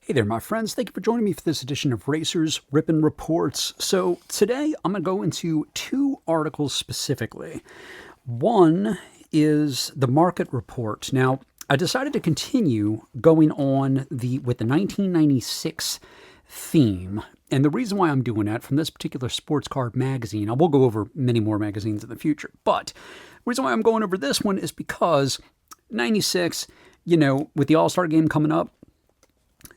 Hey there, my friends. Thank you for joining me for this edition of Racers Rippin' Reports. So today I'm going to go into two articles specifically. One is the market report. Now, I decided to continue going on with the 1996 theme. And the reason why I'm doing that from this particular sports card magazine, I will go over many more magazines in the future, but the reason why I'm going over this one is because 96, with the All-Star game coming up,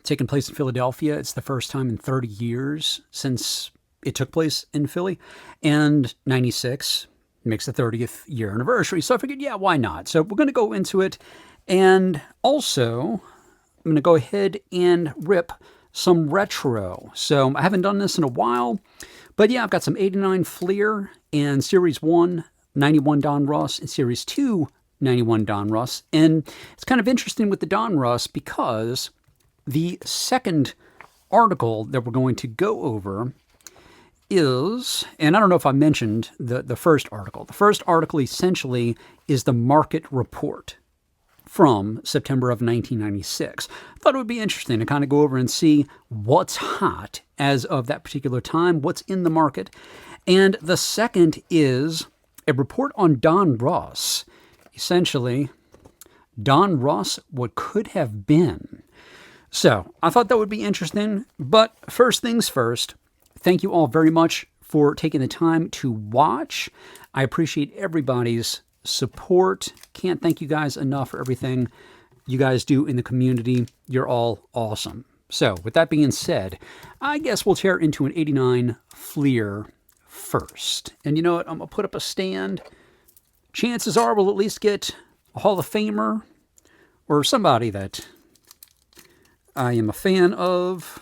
taking place in Philadelphia. It's the first time in 30 years since it took place in Philly. And 96 makes the 30th year anniversary. So I figured, yeah, why not? So we're going to go into it. And also, I'm going to go ahead and rip some retro. So I haven't done this in a while. But yeah, I've got some 89 Fleer and Series 1, 91 Donruss, and Series 2, 91 Donruss. And it's kind of interesting with the Donruss because the second article that we're going to go over is, and I don't know if I mentioned the first article. The first article essentially is the market report from September of 1996. I thought it would be interesting to kind of go over and see what's hot as of that particular time, what's in the market. And the second is a report on Donruss. Essentially, Donruss, what could have been. So I thought that would be interesting, but first things first, thank you all very much for taking the time to watch. I appreciate everybody's support. Can't thank you guys enough for everything you guys do in the community. You're all awesome. So with that being said, I guess we'll tear into an 89 Fleer first. And you know what? I'm going to put up a stand. Chances are we'll at least get a Hall of Famer or somebody that I am a fan of.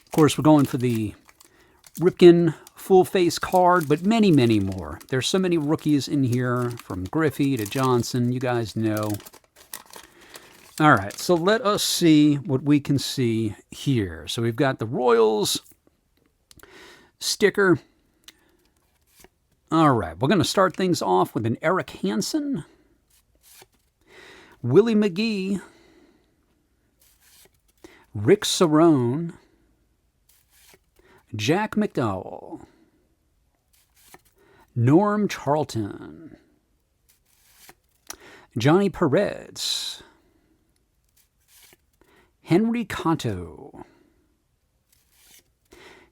Of course, we're going for the Ripken full-face card, but many, many more. There's so many rookies in here, from Griffey to Johnson. You guys know. All right, so let us see what we can see here. So we've got the Royals sticker. All right, we're going to start things off with an Eric Hansen, Willie McGee, Rick Cerrone, Jack McDowell, Norm Charlton, Johnny Perez, Henry Cotto,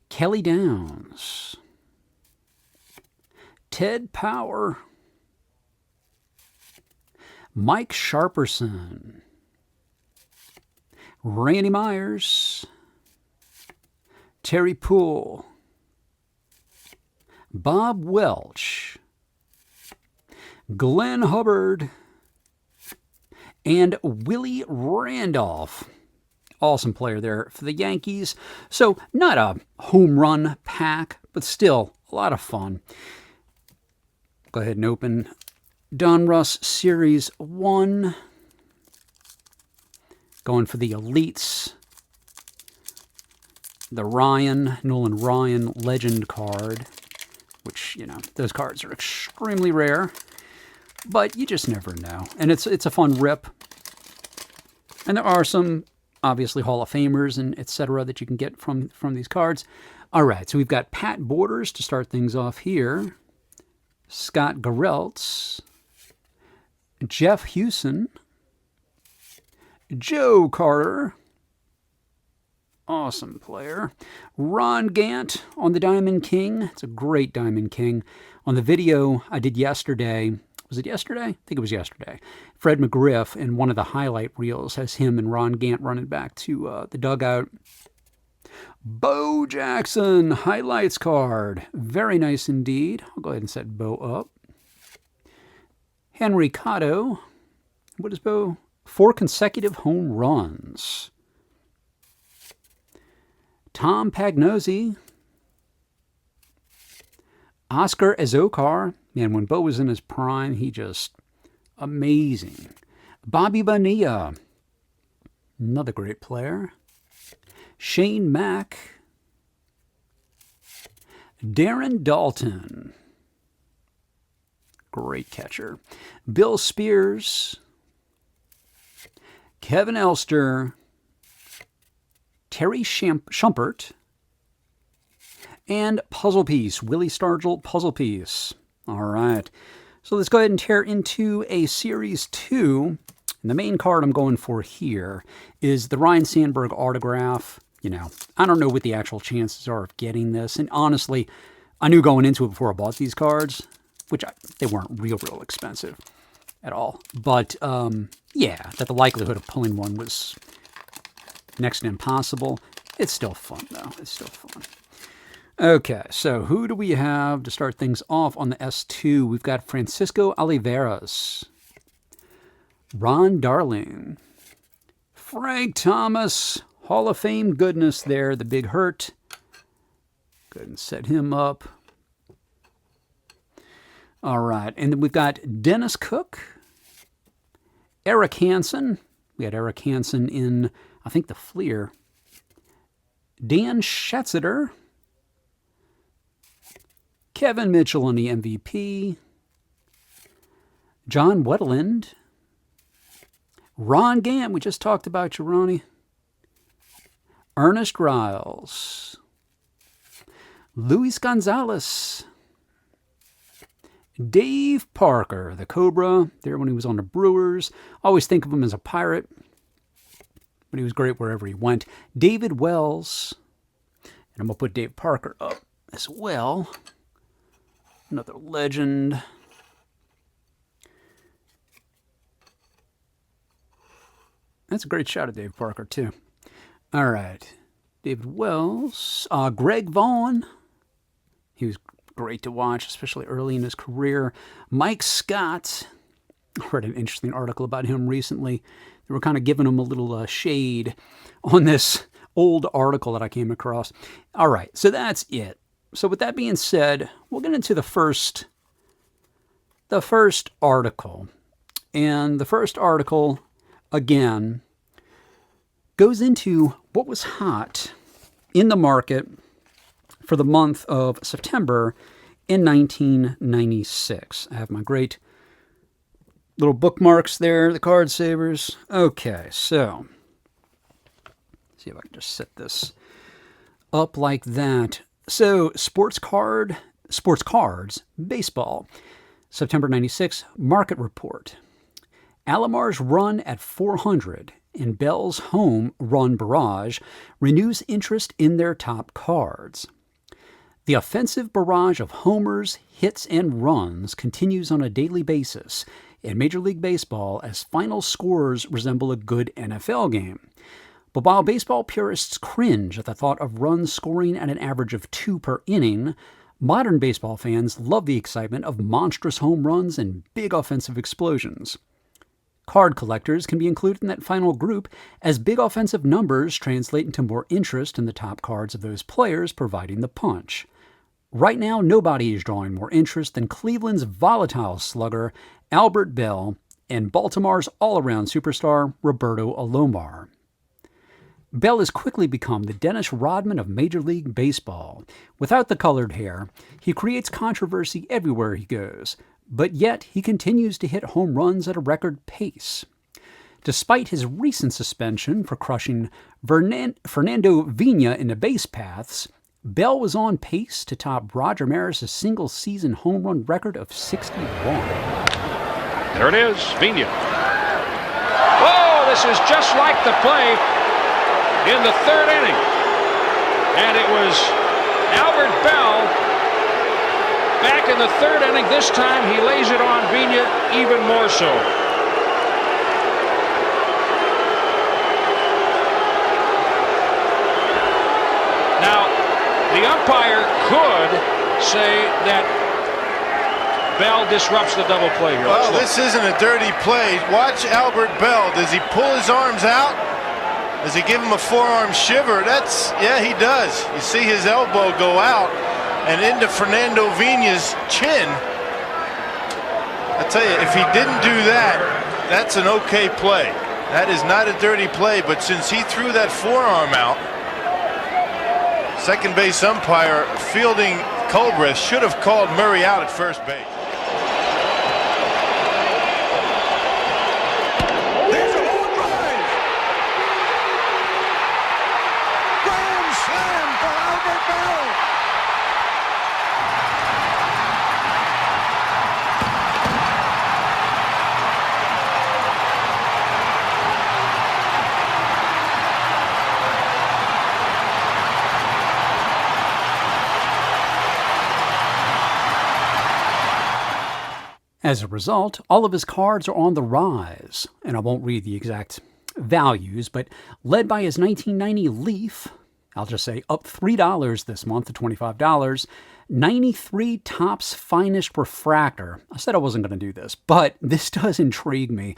Kelly Downs, Ted Power, Mike Sharperson, Randy Myers, Terry Poole, Bob Welch, Glenn Hubbard, and Willie Randolph. Awesome player there for the Yankees. So not a home run pack, but still a lot of fun. Go ahead and open Donruss Series 1. Going for the Elites. The Nolan Ryan Legend card, which, those cards are extremely rare, but you just never know. And it's a fun rip. And there are some, obviously, Hall of Famers and etc. that you can get from these cards. All right, so we've got Pat Borders to start things off here. Scott Garrelts. Jeff Hewson. Joe Carter. Awesome player. Ron Gant on the Diamond King. It's a great Diamond King. On the video I did yesterday, was it yesterday? I think it was yesterday. Fred McGriff in one of the highlight reels has him and Ron Gant running back to the dugout. Bo Jackson highlights card. Very nice indeed. I'll go ahead and set Bo up. Henry Cotto. What is Bo? 4 consecutive home runs. Tom Pagnozzi. Oscar Azokar. Man, when Bo was in his prime, he just amazing. Bobby Bonilla. Another great player. Shane Mack. Darren Dalton. Great catcher. Bill Spears. Kevin Elster. Terry Schumpert, and Puzzle Piece, Willie Stargell Puzzle Piece. All right, so let's go ahead and tear into a Series 2. And the main card I'm going for here is the Ryne Sandberg autograph. You know, I don't know what the actual chances are of getting this. And honestly, I knew going into it before I bought these cards, which they weren't real expensive at all. But, yeah, that the likelihood of pulling one was next to impossible. It's still fun, though. It's still fun. Okay, so who do we have to start things off on the S2? We've got Francisco Oliveras, Ron Darling, Frank Thomas, Hall of Fame goodness there, the big hurt. Go ahead and set him up. All right, and then we've got Dennis Cook, Eric Hansen. We had Eric Hansen in, I think, the Fleer. Dan Schatzeder, Kevin Mitchell on the MVP, John Wetteland, Ron Gant, we just talked about you, Ronnie, Ernest Riles, Luis Gonzalez, Dave Parker, the Cobra, there when he was on the Brewers. I always think of him as a Pirate, but he was great wherever he went. David Wells, and I'm going to put Dave Parker up as well. Another legend. That's a great shot of Dave Parker, too. All right. David Wells. Greg Vaughn. He was great to watch, especially early in his career. Mike Scott. I read an interesting article about him recently. They were kind of giving him a little shade on this old article that I came across. All right, so that's it. So with that being said, we'll get into the first article. And the first article, again, goes into what was hot in the market for the month of September in 1996. I have my great little bookmarks there, the card savers. Okay, so let's see if I can just set this up like that. So, Sports Cards, Baseball, September 96, Market Report. Alomar's run at 400 and Belle's home run barrage renews interest in their top cards. The offensive barrage of homers, hits, and runs continues on a daily basis in Major League Baseball as final scores resemble a good NFL game. But while baseball purists cringe at the thought of runs scoring at an average of 2 per inning, modern baseball fans love the excitement of monstrous home runs and big offensive explosions. Card collectors can be included in that final group, as big offensive numbers translate into more interest in the top cards of those players providing the punch. Right now, nobody is drawing more interest than Cleveland's volatile slugger, Albert Belle, and Baltimore's all-around superstar, Roberto Alomar. Belle has quickly become the Dennis Rodman of Major League Baseball. Without the colored hair, he creates controversy everywhere he goes, but yet he continues to hit home runs at a record pace. Despite his recent suspension for crushing Fernando Vina in the base paths, Belle was on pace to top Roger Maris' single-season home run record of 61. There it is, Vina. Oh, this is just like the play in the third inning. And it was Albert Belle back in the third inning. This time he lays it on Vina even more so. Now, the umpire could say that Belle disrupts the double play here. Well, this isn't a dirty play. Watch Albert Belle. Does he pull his arms out? Does he give him a forearm shiver? Yeah, he does. You see his elbow go out and into Fernando Vina's chin. I tell you, if he didn't do that, that's an okay play. That is not a dirty play, but since he threw that forearm out, second base umpire fielding Cobra should have called Murray out at first base. As a result, all of his cards are on the rise, and I won't read the exact values, but led by his 1990 Leaf, I'll just say up $3 this month to $25, 93 Topps Finest Refractor. I said I wasn't going to do this, but this does intrigue me.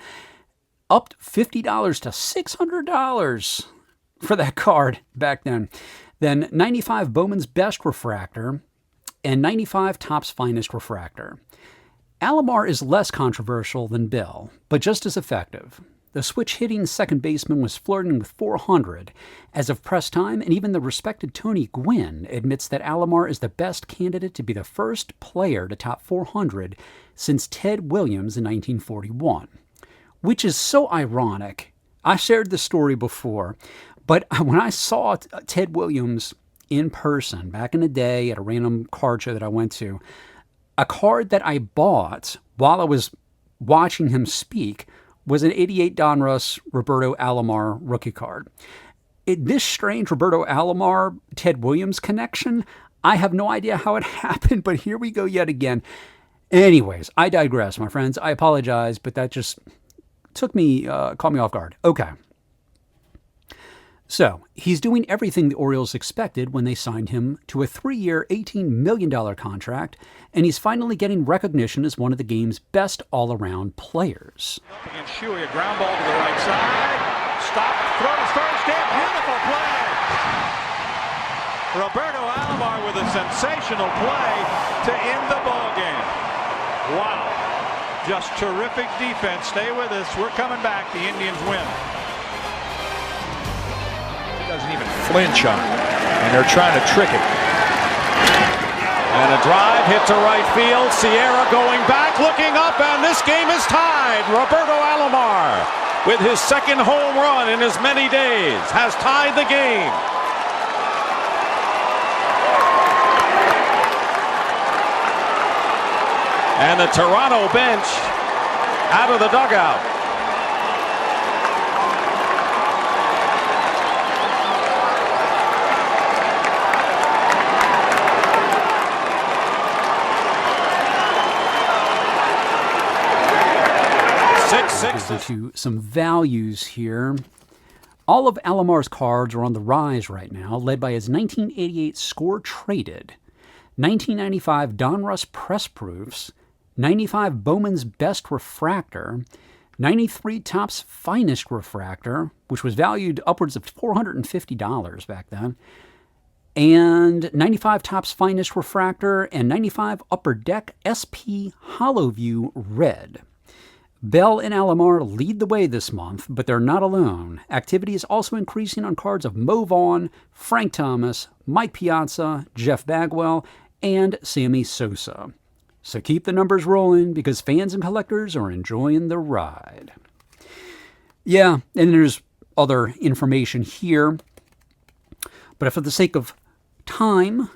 Up $50 to $600 for that card back then. Then 95 Bowman's Best Refractor and 95 Topps Finest Refractor. Alomar is less controversial than Belle, but just as effective. The switch-hitting second baseman was flirting with 400 as of press time, and even the respected Tony Gwynn admits that Alomar is the best candidate to be the first player to top 400 since Ted Williams in 1941. Which is so ironic. I shared this story before, but when I saw Ted Williams in person back in the day at a random card show that I went to, a card that I bought while I was watching him speak was an 88 Donruss Roberto Alomar rookie card. This strange Roberto Alomar Ted Williams connection, I have no idea how it happened, but here we go yet again. Anyways, I digress, my friends. I apologize, but that just caught me off guard. Okay. So, he's doing everything the Orioles expected when they signed him to a 3-year, $18 million contract, and he's finally getting recognition as one of the game's best all-around players. Up against Shuey, a ground ball to the right side. Stop, throws first in, beautiful play. Roberto Alomar with a sensational play to end the ball game. Wow, just terrific defense. Stay with us, we're coming back. The Indians win. Doesn't even flinch on it, and they're trying to trick it. And a drive hit to right field. Sierra going back, looking up, and this game is tied. Roberto Alomar, with his second home run in as many days, has tied the game. And the Toronto bench out of the dugout. 6-6. Into some values here. All of Alomar's cards are on the rise right now, led by his 1988 Score Traded, 1995 Donruss Press Proofs, 95 Bowman's Best Refractor, 93 Topps Finest Refractor, which was valued upwards of $450 back then, and 95 Topps Finest Refractor, and 95 Upper Deck SP Hollowview Red. Belle and Alomar lead the way this month, but they're not alone. Activity is also increasing on cards of Mo Vaughn, Frank Thomas, Mike Piazza, Jeff Bagwell, and Sammy Sosa. So keep the numbers rolling because fans and collectors are enjoying the ride. Yeah, and there's other information here, but for the sake of time,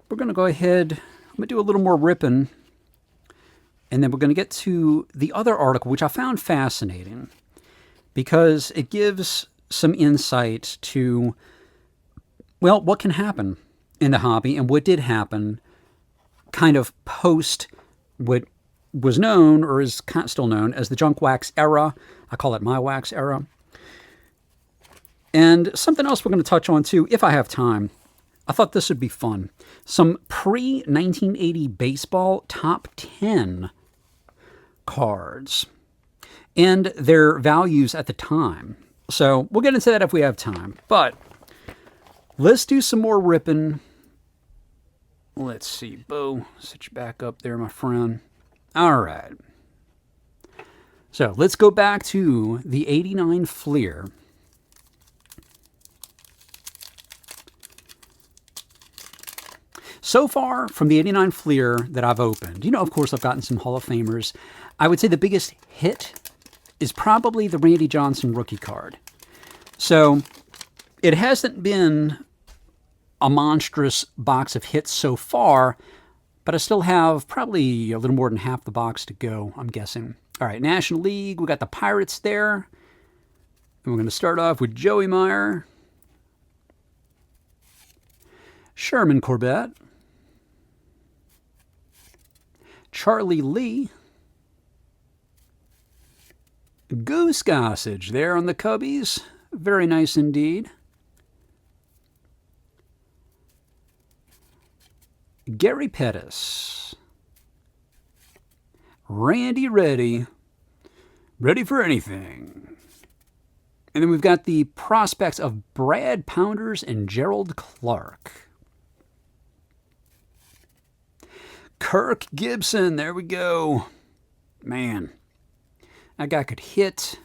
we're going to go ahead, I'm going to do a little more ripping. And then we're going to get to the other article, which I found fascinating because it gives some insight to, well, what can happen in the hobby and what did happen kind of post what was known or is still known as the junk wax era. I call it my wax era. And something else we're going to touch on too, if I have time. I thought this would be fun. Some pre-1980 baseball top 10 cards and their values at the time. So we'll get into that if we have time. But let's do some more ripping. Let's see, Bo, sit you back up there, my friend. All right. So let's go back to the 89 Fleer. So far from the 89 Fleer that I've opened, of course, I've gotten some Hall of Famers. I would say the biggest hit is probably the Randy Johnson rookie card. So it hasn't been a monstrous box of hits so far, but I still have probably a little more than half the box to go, I'm guessing. All right, National League, we got the Pirates there. And we're going to start off with Joey Meyer, Sherman Corbett, Charlie Lee. Goose Gossage there on the Cubbies. Very nice indeed. Gary Pettis. Randy Ready. Ready for anything. And then we've got the prospects of Brad Pounders and Gerald Clark. Kirk Gibson, there we go. Man, that guy could hit.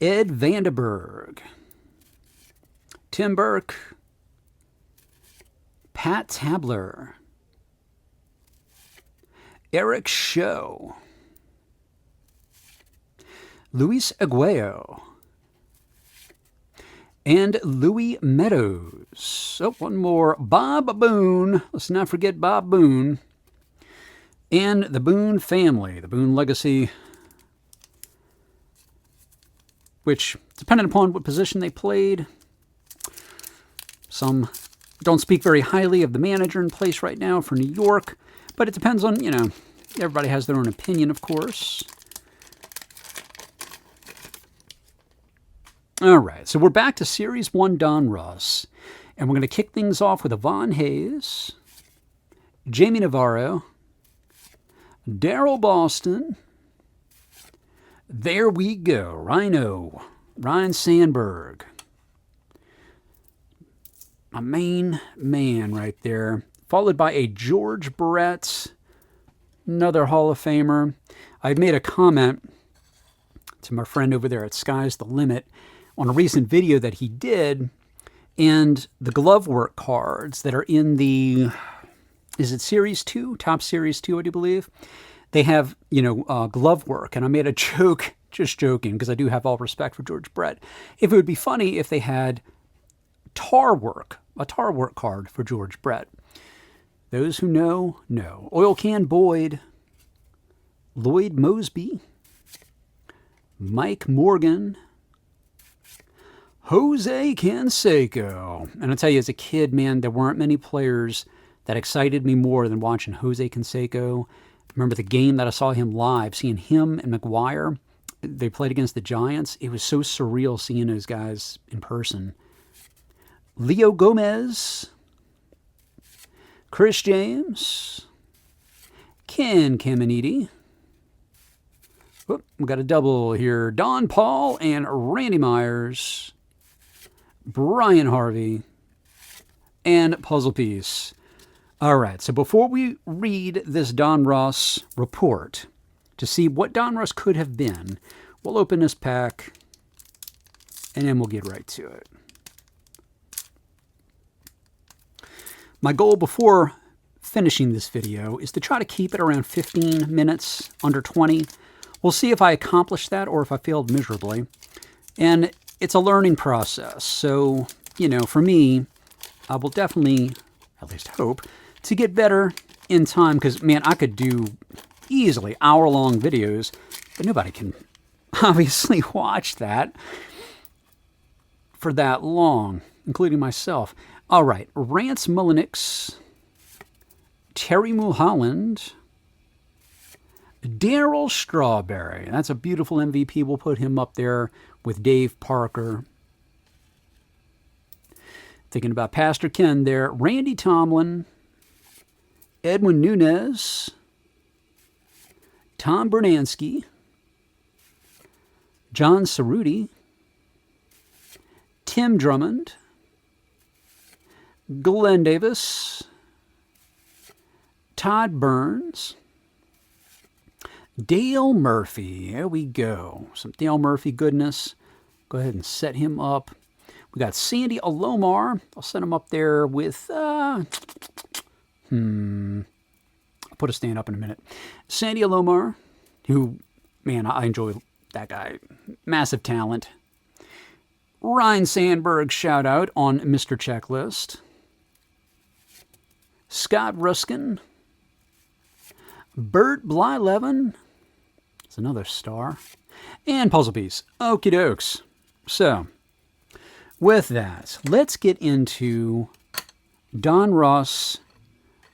Ed Vandenberg. Tim Burke. Pat Tabler. Eric Show. Luis Aguayo. And Louis Meadows. Oh, one more. Bob Boone. Let's not forget Bob Boone. And the Boone family, the Boone legacy, which, depending upon what position they played, some don't speak very highly of the manager in place right now for New York, but it depends on, you know, everybody has their own opinion, of course. All right, so we're back to Series 1 Donruss, and we're going to kick things off with Yvonne Hayes, Jamie Navarro, Daryl Boston. There we go, Ryan Sandberg. My main man right there, followed by a George Brett, another Hall of Famer. I made a comment to my friend over there at Sky's the Limit on a recent video that he did, and the glove work cards that are in the, is it Series 2? Top Series 2, I do believe. They have, you know, glove work, and I made a joke, just joking, because I do have all respect for George Brett. If it would be funny if they had tar work, a tar work card for George Brett. Those who know, know. Oil Can Boyd, Lloyd Mosby, Mike Morgan, Jose Canseco. And I'll tell you, as a kid, man, there weren't many players that excited me more than watching Jose Canseco. Remember the game that I saw him live, seeing him and McGuire. They played against the Giants. It was so surreal seeing those guys in person. Leo Gomez, Chris James, Ken Caminiti. Whoop, we got a double here. Don Paul and Randy Myers, Brian Harvey, and Puzzle Piece. All right, so before we read this Donruss report to see what Donruss could have been, we'll open this pack and then we'll get right to it. My goal before finishing this video is to try to keep it around 15 minutes, under 20. We'll see if I accomplish that or if I failed miserably. And it's a learning process. So, you know, for me, I will definitely, at least hope, to get better in time. Because, man, I could do easily hour-long videos, but nobody can obviously watch that for that long, including myself. All right, Rance Mullenix, Terry Mulholland, Darryl Strawberry. That's a beautiful MVP. We'll put him up there with Dave Parker. Thinking about Pastor Ken there. Randy Tomlin, Edwin Nunez, Tom Bernansky, John Cerruti, Tim Drummond, Glenn Davis, Todd Burns, Dale Murphy. There we go. Some Dale Murphy goodness. Go ahead and set him up. We got Sandy Alomar. I'll set him up there with, I'll put a stand up in a minute. Sandy Alomar, who, man, I enjoy that guy. Massive talent. Ryan Sandberg, shout out on Mr. Checklist. Scott Ruskin, Bert Blyleven, it's another star, and Puzzle Piece. Okie dokes. So, with that, let's get into Donruss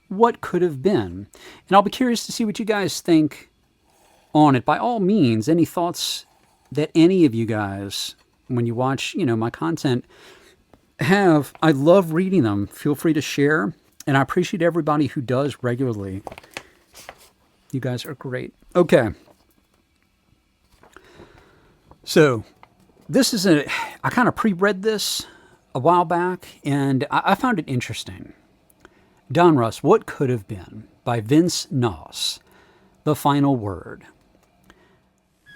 what could have been. And I'll be curious to see what you guys think on it. By all means, any thoughts that any of you guys, when you watch, my content, have, I love reading them. Feel free to share. And I appreciate everybody who does regularly. You guys are great. Okay. So this is I kind of pre-read this a while back, and I found it interesting. Donruss, What Could Have Been, by Vince Noss. The final word.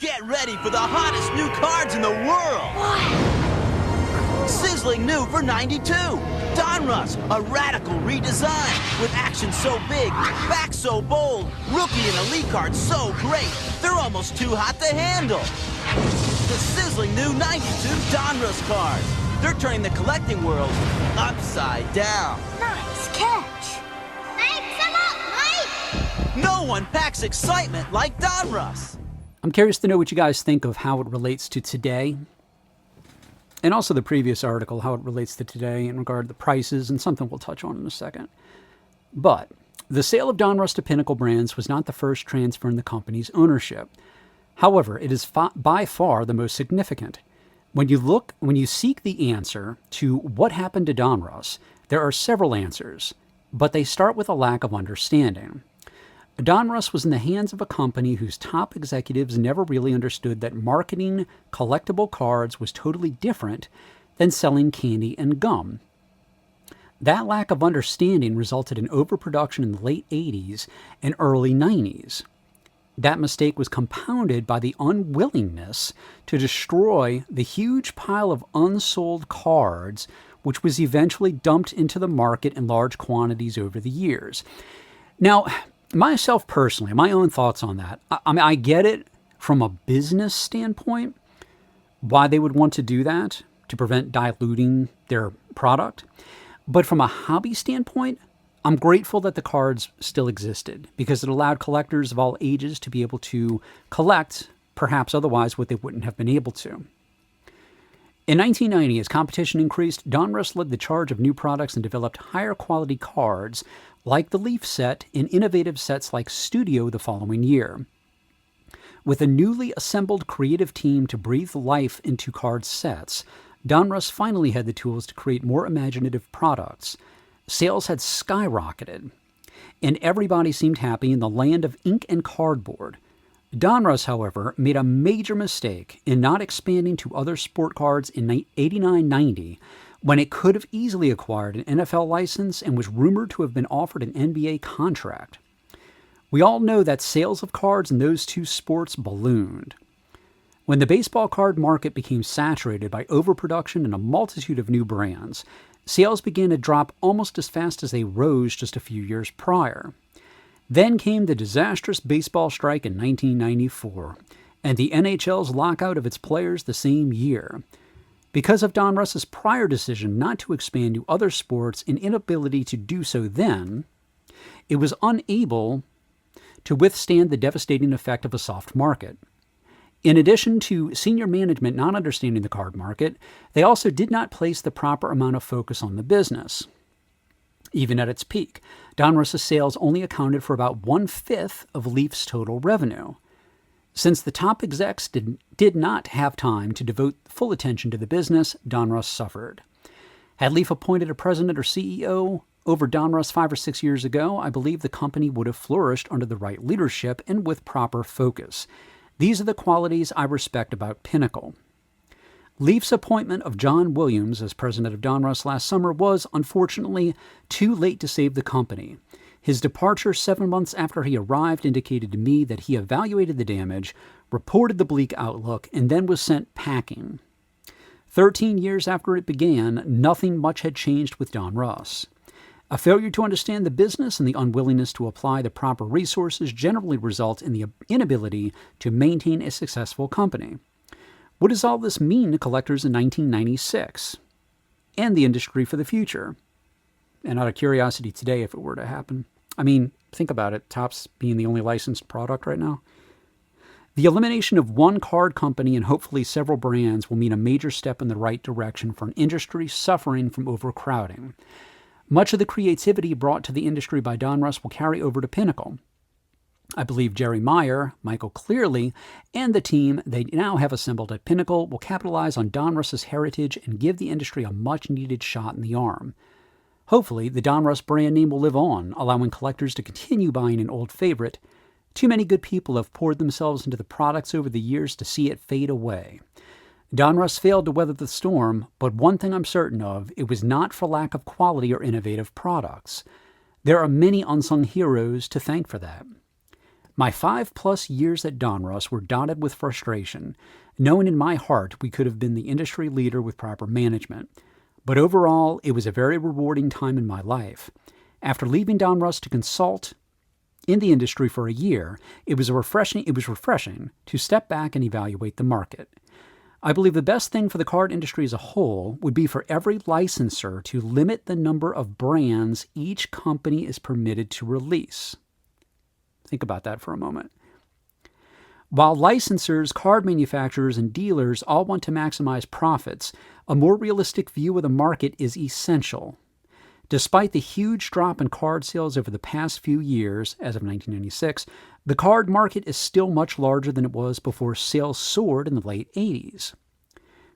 Get ready for the hottest new cards in the world! What? Sizzling new for 92! Donruss, a radical redesign with action so big, back so bold, rookie and elite cards so great, they're almost too hot to handle. The sizzling new 92 Donruss cards. They're turning the collecting world upside down. Nice catch. Thanks a lot, Mike. No one packs excitement like Donruss. I'm curious to know what you guys think of how it relates to today. And also the previous article, how it relates to today in regard to the prices, and something we'll touch on in a second. But the sale of Donruss to Pinnacle Brands was not the first transfer in the company's ownership. However, it is by far the most significant. When you seek the answer to what happened to Donruss, there are several answers, but they start with a lack of understanding. Donruss was in the hands of a company whose top executives never really understood that marketing collectible cards was totally different than selling candy and gum. That lack of understanding resulted in overproduction in the late 80s and early 90s. That mistake was compounded by the unwillingness to destroy the huge pile of unsold cards, which was eventually dumped into the market in large quantities over the years. Now, myself personally, my own thoughts on that. I mean, I get it from a business standpoint, why they would want to do that, to prevent diluting their product. But from a hobby standpoint, I'm grateful that the cards still existed, because it allowed collectors of all ages to be able to collect, perhaps otherwise, what they wouldn't have been able to. In 1990, as competition increased, Donruss led the charge of new products and developed higher quality cards like the Leaf set and innovative sets like Studio the following year. With a newly assembled creative team to breathe life into card sets, Donruss finally had the tools to create more imaginative products. Sales had skyrocketed, and everybody seemed happy in the land of ink and cardboard. Donruss, however, made a major mistake in not expanding to other sport cards in 89-90, when it could have easily acquired an NFL license and was rumored to have been offered an NBA contract. We all know that sales of cards in those two sports ballooned. When the baseball card market became saturated by overproduction and a multitude of new brands, sales began to drop almost as fast as they rose just a few years prior. Then came the disastrous baseball strike in 1994, and the NHL's lockout of its players the same year. Because of Donruss's prior decision not to expand to other sports and inability to do so then, it was unable to withstand the devastating effect of a soft market. In addition to senior management not understanding the card market, they also did not place the proper amount of focus on the business. Even at its peak, Donruss's sales only accounted for about 1/5 of Leaf's total revenue. Since the top execs did not have time to devote full attention to the business, Donruss suffered. Had Leaf appointed a president or CEO over Donruss 5 or 6 years ago, I believe the company would have flourished under the right leadership and with proper focus. These are the qualities I respect about Pinnacle. Leaf's appointment of John Williams as president of Donruss last summer was, unfortunately, too late to save the company. His departure 7 months after he arrived indicated to me that he evaluated the damage, reported the bleak outlook, and then was sent packing. 13 years after it began, nothing much had changed with Donruss. A failure to understand the business and the unwillingness to apply the proper resources generally result in the inability to maintain a successful company. What does all this mean to collectors in 1996 and the industry for the future? And out of curiosity today, if it were to happen. I mean, think about it, Topps being the only licensed product right now. The elimination of one card company and hopefully several brands will mean a major step in the right direction for an industry suffering from overcrowding. Much of the creativity brought to the industry by Donruss will carry over to Pinnacle. I believe Jerry Meyer, Michael Clearly, and the team they now have assembled at Pinnacle will capitalize on Donruss's heritage and give the industry a much-needed shot in the arm. Hopefully, the Donruss brand name will live on, allowing collectors to continue buying an old favorite. Too many good people have poured themselves into the products over the years to see it fade away. Donruss failed to weather the storm, but one thing I'm certain of, it was not for lack of quality or innovative products. There are many unsung heroes to thank for that. My 5+ years at Donruss were dotted with frustration, knowing in my heart we could have been the industry leader with proper management. But overall, it was a very rewarding time in my life. After leaving Donruss to consult in the industry for a year, it was refreshing to step back and evaluate the market. I believe the best thing for the card industry as a whole would be for every licensor to limit the number of brands each company is permitted to release. Think about that for a moment. While licensors, card manufacturers, and dealers all want to maximize profits, a more realistic view of the market is essential. Despite the huge drop in card sales over the past few years, as of 1996, the card market is still much larger than it was before sales soared in the late 80s.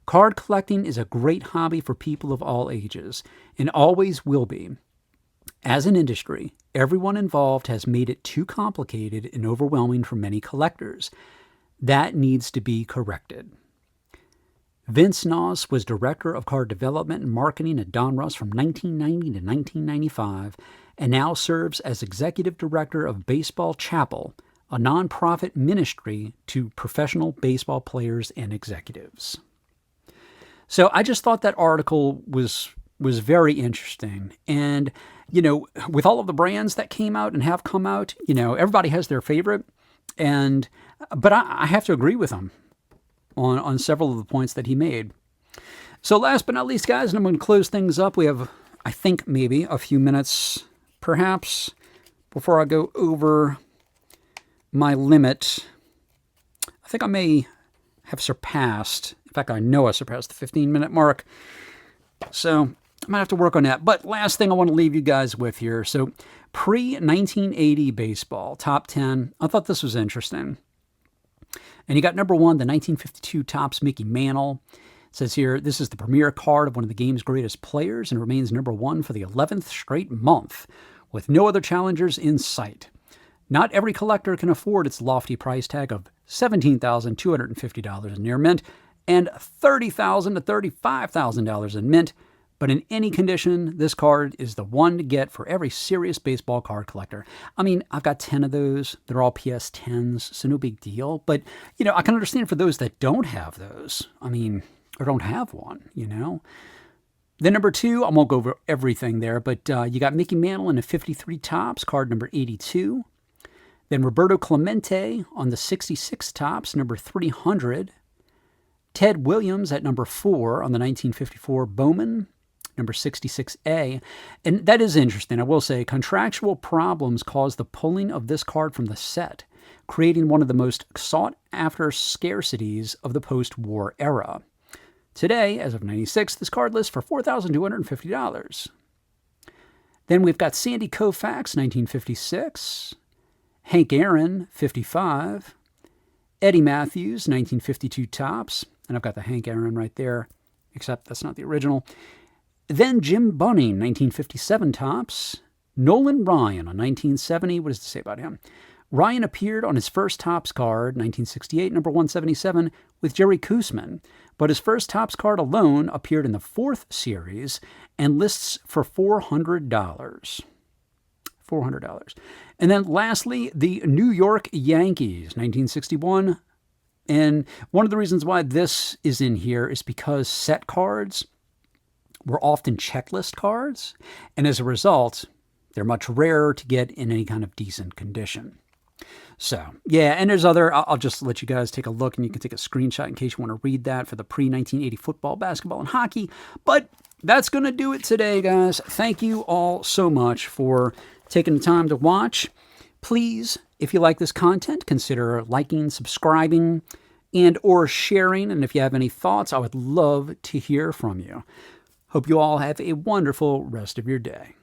Card collecting is a great hobby for people of all ages, and always will be. As an industry, everyone involved has made it too complicated and overwhelming for many collectors. That needs to be corrected. Vince Noss was Director of Card Development and Marketing at Donruss from 1990 to 1995 and now serves as Executive Director of Baseball Chapel, a nonprofit ministry to professional baseball players and executives. So I just thought that article was very interesting. And, with all of the brands that came out and have come out, everybody has their favorite. But I have to agree with him on several of the points that he made. So last but not least, guys, and I'm going to close things up. We have, I think, maybe a few minutes, perhaps, before I go over my limit. I think I may have surpassed, in fact, I know I surpassed the 15-minute mark. So I might have to work on that. But last thing I want to leave you guys with here. So pre-1980 baseball, top 10. I thought this was interesting. And you got number 1, the 1952 Topps Mickey Mantle. It says here, this is the premier card of one of the game's greatest players and remains number 1 for the 11th straight month, with no other challengers in sight. Not every collector can afford its lofty price tag of $17,250 in near mint and $30,000 to $35,000 in mint, but in any condition, this card is the one to get for every serious baseball card collector. I mean, I've got 10 of those. They're all PS 10s, so no big deal. But, I can understand for those that don't have those. Or don't have one, Then number 2, I won't go over everything there, but you got Mickey Mantle in the 53 Topps, card number 82. Then Roberto Clemente on the 66 Topps, number 300. Ted Williams at number 4 on the 1954 Bowman, number 66A. And that is interesting. I will say contractual problems caused the pulling of this card from the set, creating one of the most sought-after scarcities of the post-war era. Today, as of 96, this card lists for $4,250. Then we've got Sandy Koufax, 1956. Hank Aaron, 55. Eddie Matthews, 1952 Topps. And I've got the Hank Aaron right there, except that's not the original. Then Jim Bunning, 1957 Topps. Nolan Ryan on 1970. What does it say about him? Ryan appeared on his first Topps card, 1968, number 177, with Jerry Koosman. But his first Topps card alone appeared in the 4th series and lists for $400. $400. And then lastly, the New York Yankees, 1961. And one of the reasons why this is in here is because set cards were often checklist cards, and as a result, they're much rarer to get in any kind of decent condition. So, yeah, and there's other, I'll just let you guys take a look, and you can take a screenshot in case you want to read that for the pre-1980 football, basketball, and hockey. But that's going to do it today, guys. Thank you all so much for taking the time to watch. Please, if you like this content, consider liking, subscribing, and or sharing. And if you have any thoughts, I would love to hear from you. Hope you all have a wonderful rest of your day.